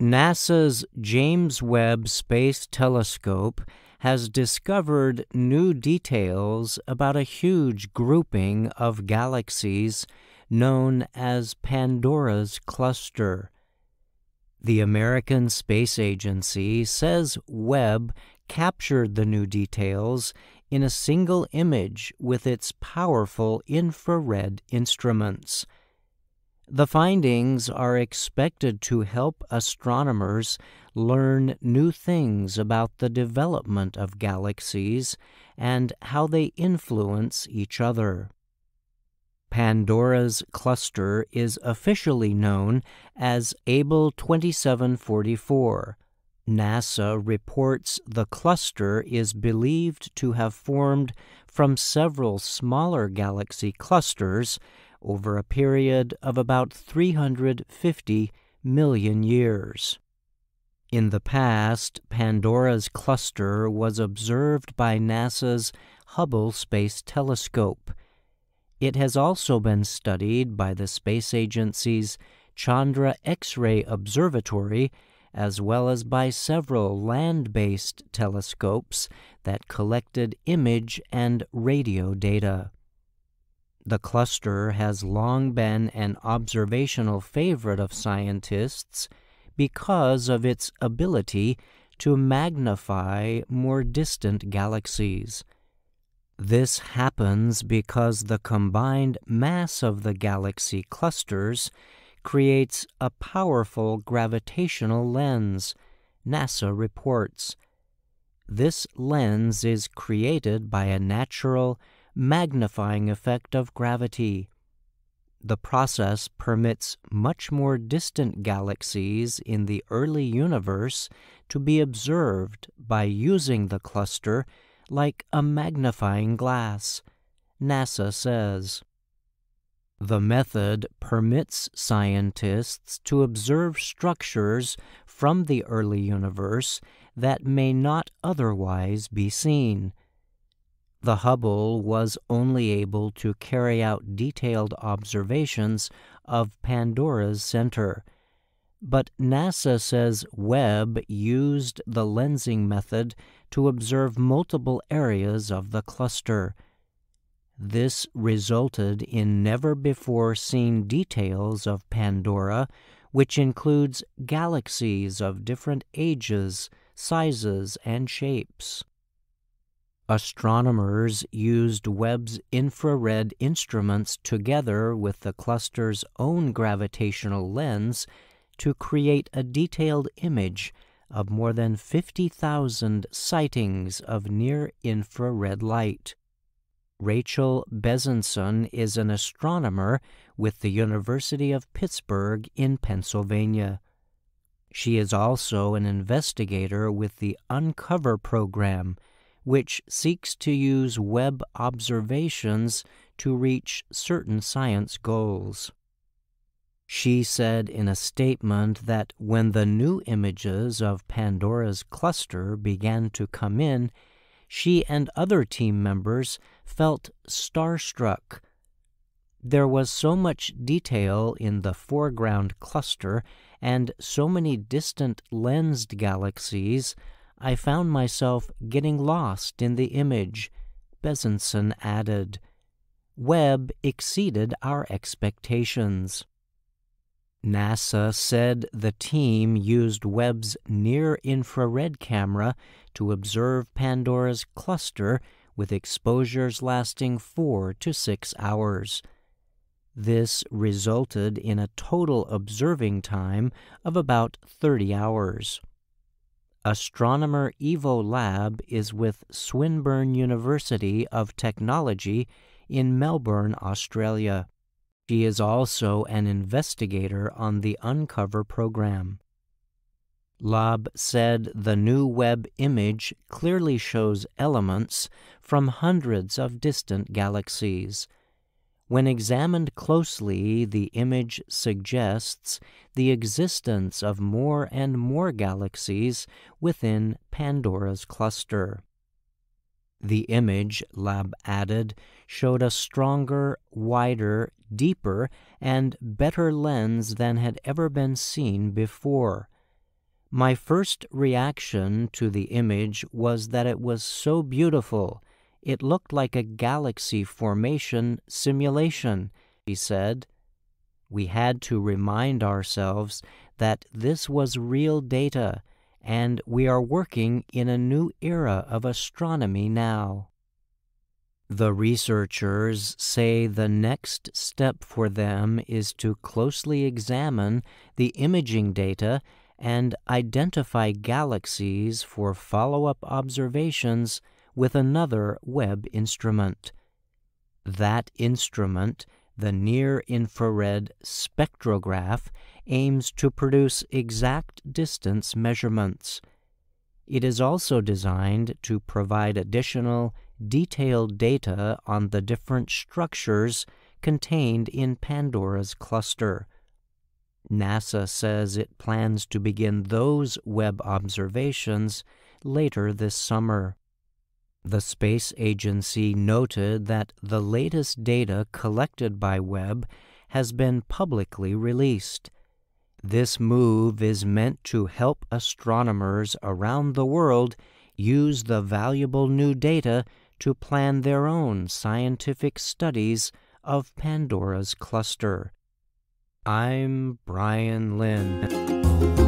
NASA's James Webb Space Telescope has discovered new details about a huge grouping of galaxies known as Pandora's cluster. The American Space Agency says Webb captured the new details in a single image with its powerful infrared instruments. The findings are expected to help astronomers learn new things about the development of galaxies and how they influence each other. Pandora's cluster is officially known as Able 2744. NASA reports the cluster is believed to have formed from several smaller galaxy clusters over a period of about 350 million years. In the past, Pandora's cluster was observed by NASA's Hubble Space Telescope. It has also been studied by the space agency's Chandra X-ray Observatory, as well as by several land-based telescopes that collected image and radio data. The cluster has long been an observational favorite of scientists because of its ability to magnify more distant galaxies. This happens because the combined mass of the galaxy clusters creates a powerful gravitational lens, NASA reports. This lens is created by a natural magnifying effect of gravity. The process permits much more distant galaxies in the early universe to be observed by using the cluster like a magnifying glass, NASA says. The method permits scientists to observe structures from the early universe that may not otherwise be seen. The Hubble was only able to carry out detailed observations of Pandora's center, but NASA says Webb used the lensing method to observe multiple areas of the cluster. This resulted in never-before-seen details of Pandora, which includes galaxies of different ages, sizes, and shapes. Astronomers used Webb's infrared instruments together with the cluster's own gravitational lens to create a detailed image of more than 50,000 sightings of near-infrared light. Rachel Bezenson is an astronomer with the University of Pittsburgh in Pennsylvania. She is also an investigator with the Uncover program, which seeks to use Webb observations to reach certain science goals. She said in a statement that when the new images of Pandora's cluster began to come in, she and other team members felt starstruck. There was so much detail in the foreground cluster and so many distant lensed galaxies, I found myself getting lost in the image, Bezenson added. Webb exceeded our expectations. NASA said the team used Webb's near-infrared camera to observe Pandora's cluster with exposures lasting 4 to 6 hours. This resulted in a total observing time of about 30 hours. Astronomer Evo Lab is with Swinburne University of Technology in Melbourne, Australia. She is also an investigator on the Uncover program. Lab said the new Webb image clearly shows elements from hundreds of distant galaxies. When examined closely, the image suggests the existence of more and more galaxies within Pandora's cluster. The image, Lab added, showed a stronger, wider, deeper, and better lens than had ever been seen before. My first reaction to the image was that it was so beautiful. It looked like a galaxy formation simulation, he said. We had to remind ourselves that this was real data, and we are working in a new era of astronomy now. The researchers say the next step for them is to closely examine the imaging data and identify galaxies for follow-up observations with another Webb instrument. That instrument, the near-infrared spectrograph, aims to produce exact distance measurements. It is also designed to provide additional, detailed data on the different structures contained in Pandora's cluster. NASA says it plans to begin those Webb observations later this summer. The space agency noted that the latest data collected by Webb has been publicly released. This move is meant to help astronomers around the world use the valuable new data to plan their own scientific studies of Pandora's cluster. I'm Brian Lynn.